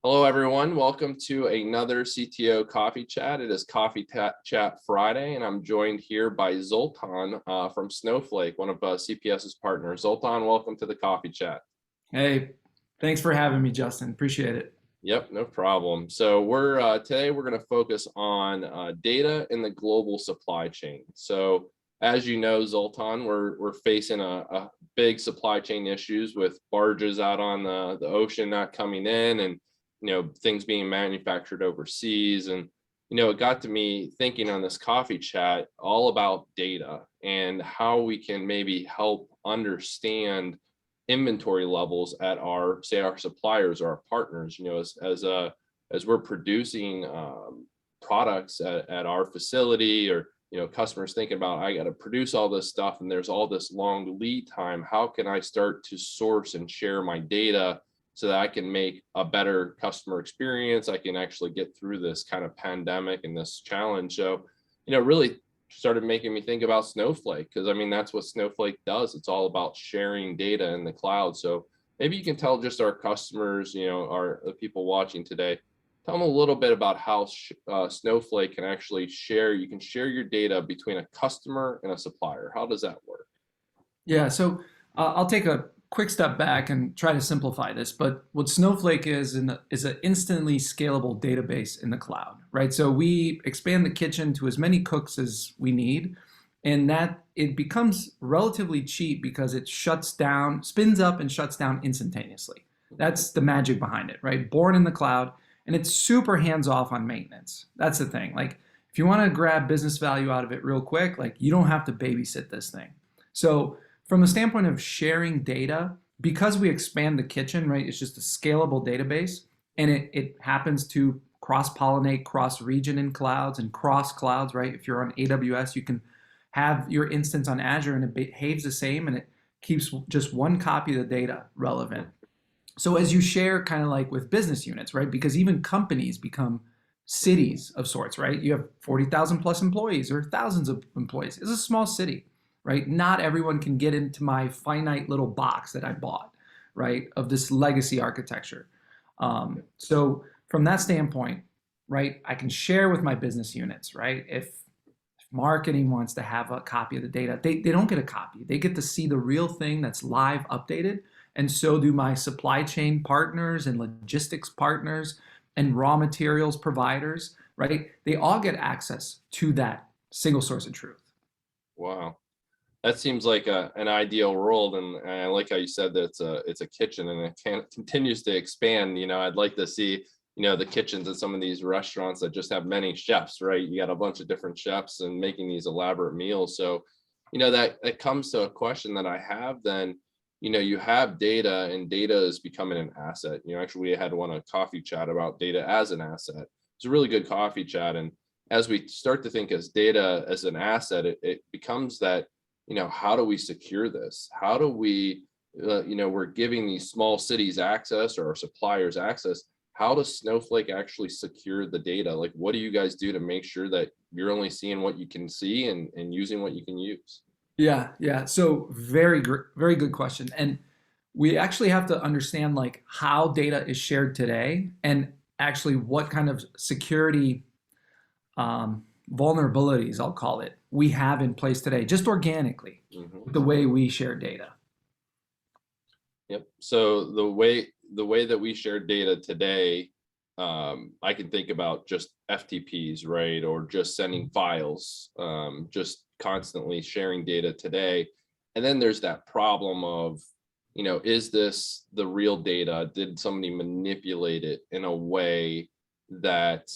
Hello, everyone. Welcome to another CTO Coffee Chat. It is Coffee Chat Friday, and I'm joined here by Zoltan from Snowflake, one of CPS's partners. Zoltan, welcome to the Coffee Chat. Hey, thanks for having me, Justin. Appreciate it. Yep, no problem. So today we're going to focus on data in the global supply chain. So as you know, Zoltan, we're facing a big supply chain issues with barges out on the ocean not coming in, and things being manufactured overseas. And it got to me thinking on this coffee chat all about data and how we can maybe help understand inventory levels at our suppliers or our partners, as we're producing products at our facility, or customers thinking about, I got to produce all this stuff and there's all this long lead time. How can I start to source and share my data so that I can make a better customer experience? I can actually get through this kind of pandemic and this challenge. So really started making me think about Snowflake, because I mean, that's what Snowflake does. It's all about sharing data in the cloud. So maybe you can tell just our customers, the people watching today, tell them a little bit about how Snowflake can actually share. You can share your data between a customer and a supplier. How does that work? Yeah, so I'll take a quick step back and try to simplify this. But what Snowflake is an instantly scalable database in the cloud, right? So we expand the kitchen to as many cooks as we need, and that it becomes relatively cheap because it spins up and shuts down instantaneously. That's the magic behind it, right? Born in the cloud, and it's super hands-off on maintenance. That's the thing. Like, if you want to grab business value out of it real quick, like, you don't have to babysit this thing. So from the standpoint of sharing data, because we expand the kitchen, right, it's just a scalable database, and it happens to cross-pollinate cross-region in clouds and cross clouds, right? If you're on AWS, you can have your instance on Azure and it behaves the same, and it keeps just one copy of the data relevant. So as you share, kind of like with business units, right? Because even companies become cities of sorts, right? You have 40,000 plus employees or thousands of employees. It's a small city, right? Not everyone can get into my finite little box that I bought, right? Of this legacy architecture. So from that standpoint, right, I can share with my business units, right? If marketing wants to have a copy of the data, they don't get a copy. They get to see the real thing that's live updated. And so do my supply chain partners and logistics partners and raw materials providers, right? They all get access to that single source of truth. Wow. That seems like an ideal world, and I like how you said that it's a kitchen and it continues to expand. I'd like to see the kitchens at some of these restaurants that just have many chefs, right? You got a bunch of different chefs and making these elaborate meals. So that comes to a question that I have. Then you have data, and data is becoming an asset. Actually, we had a coffee chat about data as an asset. It's a really good coffee chat, and as we start to think as data as an asset, it becomes that, how do we secure this? How do we, we're giving these small cities access, or our suppliers access. How does Snowflake actually secure the data? Like, what do you guys do to make sure that you're only seeing what you can see and using what you can use? Yeah. So very good question. And we actually have to understand like how data is shared today, and actually what kind of security vulnerabilities, I'll call it, we have in place today, just organically, with the way we share data. Yep. So the way that we share data today, I can think about just FTPs, right? Or just sending files, just constantly sharing data today. And then there's that problem of, is this the real data? Did somebody manipulate it in a way that,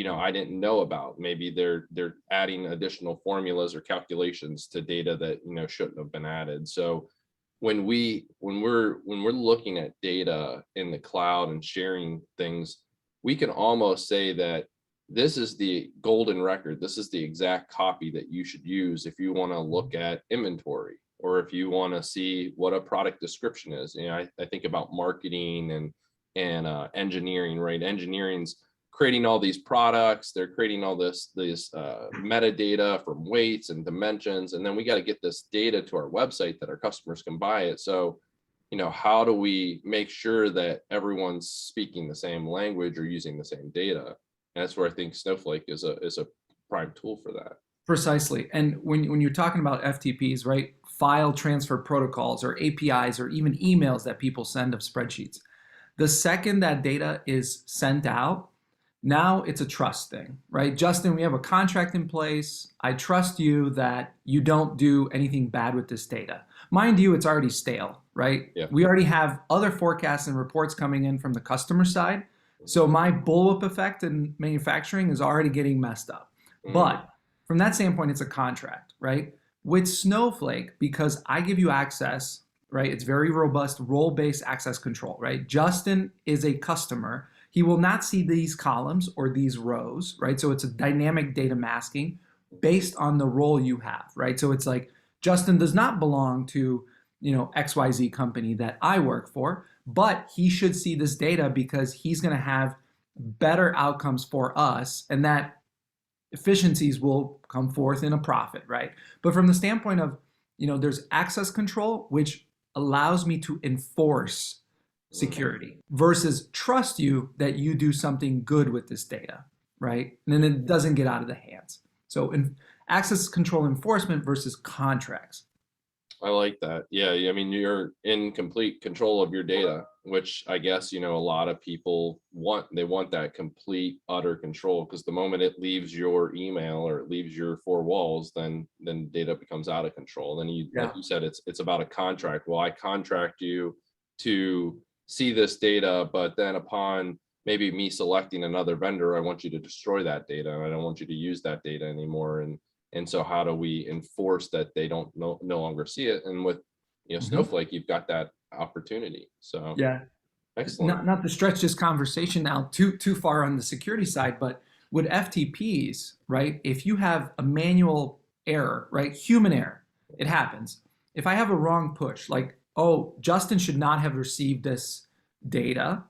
I didn't know about? Maybe they're adding additional formulas or calculations to data that, shouldn't have been added. So when we're looking at data in the cloud and sharing things, we can almost say that this is the golden record. This is the exact copy that you should use if you want to look at inventory, or if you want to see what a product description is. I think about marketing and engineering, right? Engineering's creating all these products. They're creating all this metadata from weights and dimensions, and then we got to get this data to our website that our customers can buy it. So how do we make sure that everyone's speaking the same language or using the same data? And that's where I think Snowflake is a prime tool for that. Precisely. And when you're talking about FTPs, right, file transfer protocols or APIs or even emails that people send of spreadsheets, the second that data is sent out, now it's a trust thing, right? Justin, we have a contract in place. I trust you that you don't do anything bad with this data. Mind you, it's already stale, right? Yeah. We already have other forecasts and reports coming in from the customer side. So my bullwhip effect in manufacturing is already getting messed up. But from that standpoint, it's a contract, right? With Snowflake, because I give you access, right? It's very robust role-based access control, right? Justin is a customer. He will not see these columns or these rows, right? So it's a dynamic data masking based on the role you have, right? So it's like Justin does not belong to, XYZ company that I work for, but he should see this data because he's going to have better outcomes for us, and that efficiencies will come forth in a profit, right? But from the standpoint of, there's access control, which allows me to enforce security versus trust you that you do something good with this data, right? And then it doesn't get out of the hands. So access control enforcement versus contracts. I like that. Yeah, I mean, you're in complete control of your data, which I guess, a lot of people want. They want that complete, utter control, because the moment it leaves your email or it leaves your four walls, then data becomes out of control. Then like you said, it's about a contract. Well, I contract you to see this data, but then upon maybe me selecting another vendor, I want you to destroy that data, and I don't want you to use that data anymore. And so how do we enforce that they don't no longer see it? And with Snowflake, you've got that opportunity. So yeah, excellent. not to stretch this conversation now too far on the security side, but with FTPs, right? If you have a manual error, right, human error, it happens. If I have a wrong push, like, oh, Justin should not have received this data,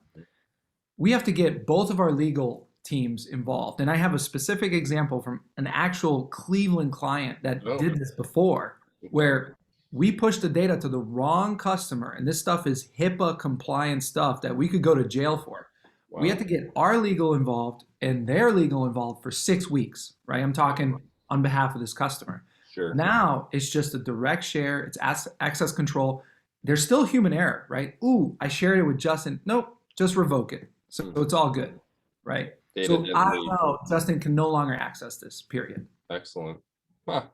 we have to get both of our legal teams involved. And I have a specific example from an actual Cleveland client that did this before, where we pushed the data to the wrong customer. And this stuff is HIPAA compliant stuff that we could go to jail for. Wow. We had to get our legal involved and their legal involved for 6 weeks, right? I'm talking on behalf of this customer. Sure. Now it's just a direct share. It's access control. There's still human error, right? Ooh, I shared it with Justin. Nope, just revoke it. So it's all good, right? So I know Justin can no longer access this, period. Excellent. Huh.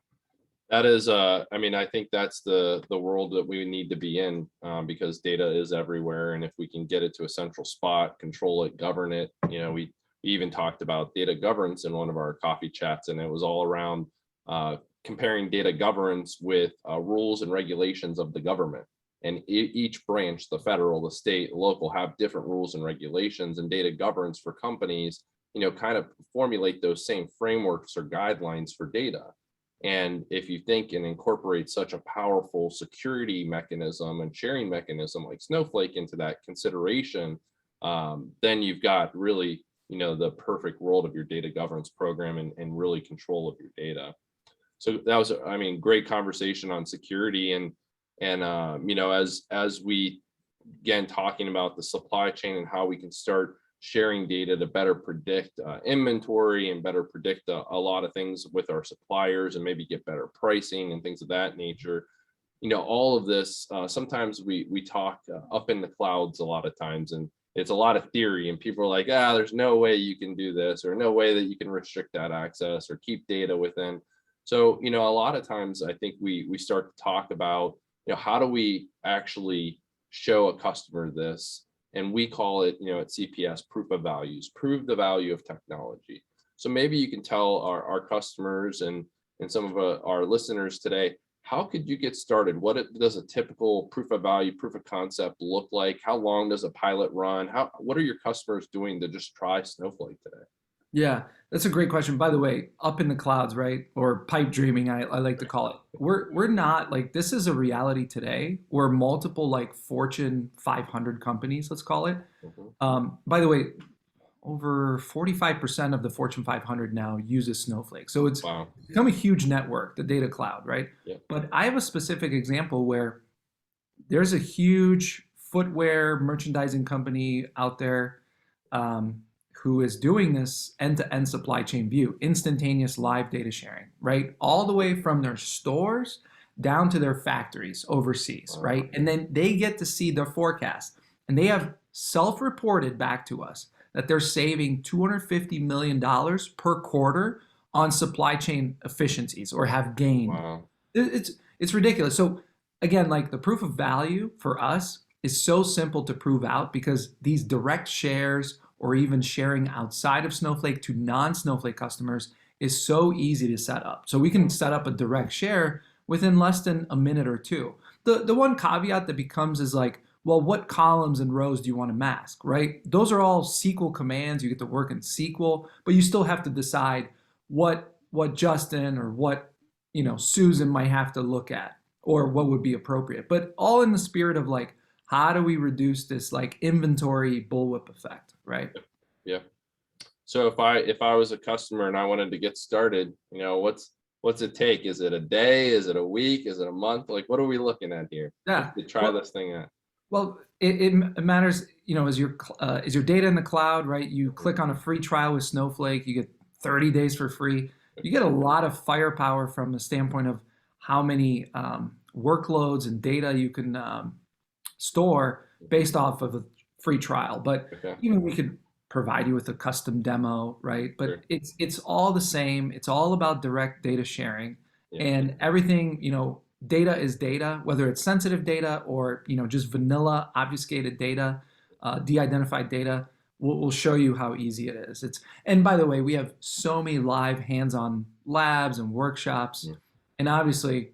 That is, I mean, I think that's the world that we need to be in, because data is everywhere. And if we can get it to a central spot, control it, govern it, we even talked about data governance in one of our coffee chats, and it was all around comparing data governance with rules and regulations of the government. And each branch, the federal, the state, the local, have different rules and regulations, and data governance for companies, kind of formulate those same frameworks or guidelines for data. And if you think and incorporate such a powerful security mechanism and sharing mechanism like Snowflake into that consideration, then you've got really, the perfect world of your data governance program and really control of your data. So that was, I mean, great conversation on security. And as we again talking about the supply chain and how we can start sharing data to better predict inventory and better predict a lot of things with our suppliers and maybe get better pricing and things of that nature. All of this, sometimes we talk up in the clouds a lot of times, and it's a lot of theory, and people are like, there's no way you can do this, or no way that you can restrict that access or keep data within. So, a lot of times I think we start to talk about, how do we actually show a customer this? And we call it, at CPS, proof of values, prove the value of technology. So maybe you can tell our customers and some of our listeners today, how could you get started? What does a typical proof of value, proof of concept look like? How long does a pilot run? What are your customers doing to just try Snowflake today? Yeah, that's a great question. By the way, up in the clouds, right? Or pipe dreaming, I like to call it. We're not like, this is a reality today where multiple like Fortune 500 companies, let's call it. By the way, over 45% of the Fortune 500 now uses Snowflake. So it's become a huge network, the data cloud, right? Yeah. But I have a specific example where there's a huge footwear merchandising company out there um, who is doing this end-to-end supply chain view, instantaneous live data sharing, right? All the way from their stores down to their factories overseas, right? And then they get to see their forecast, and they have self-reported back to us that they're saving $250 million per quarter on supply chain efficiencies or have gained. Wow. It's ridiculous. So again, like the proof of value for us is so simple to prove out because these direct shares or even sharing outside of Snowflake to non-Snowflake customers is so easy to set up. So we can set up a direct share within less than a minute or two. The one caveat that becomes is like, well, what columns and rows do you want to mask, right? Those are all SQL commands. You get to work in SQL, but you still have to decide what Justin or what Susan might have to look at or what would be appropriate. But all in the spirit of like, how do we reduce this like inventory bullwhip effect, right? Yeah. So if I was a customer and I wanted to get started, what's it take? Is it a day? Is it a week? Is it a month? Like, what are we looking at here Yeah. to try this thing out? Well, it matters, is your data in the cloud, right? You click on a free trial with Snowflake, you get 30 days for free. You get a lot of firepower from the standpoint of how many workloads and data you can store based off of a free trial. But Okay. even we could provide you with a custom demo, right? But Sure. it's all the same. It's all about direct data sharing, Yeah. and everything, data is data, whether it's sensitive data or just vanilla obfuscated data, de-identified data. We'll show you how easy it is. And by the way, we have so many live hands-on labs and workshops, Mm. and obviously,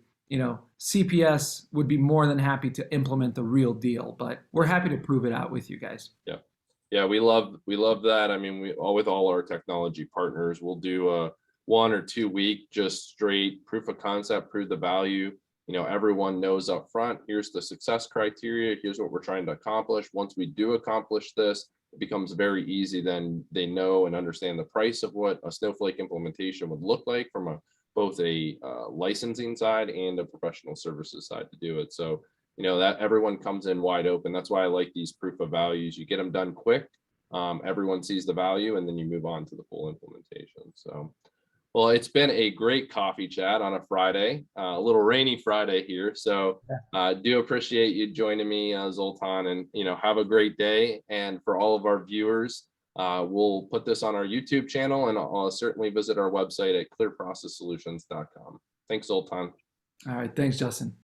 CPS would be more than happy to implement the real deal, but we're happy to prove it out with you guys. Yeah. Yeah, we love that. I mean, with all our technology partners, we'll do a 1 or 2 week just straight proof of concept, prove the value. Everyone knows up front, here's the success criteria, here's what we're trying to accomplish. Once we do accomplish this, it becomes very easy. Then they know and understand the price of what a Snowflake implementation would look like from both a licensing side and a professional services side to do it. So that everyone comes in wide open. That's why I like these proof of values. You get them done quick. Everyone sees the value, and then you move on to the full implementation. So, well, it's been a great coffee chat on a Friday, a little rainy Friday here. So do appreciate you joining me, Zoltan, and have a great day. And for all of our viewers, we'll put this on our YouTube channel, and I'll certainly visit our website at clearprocesssolutions.com. Thanks, Zoltan. All right, thanks, Justin.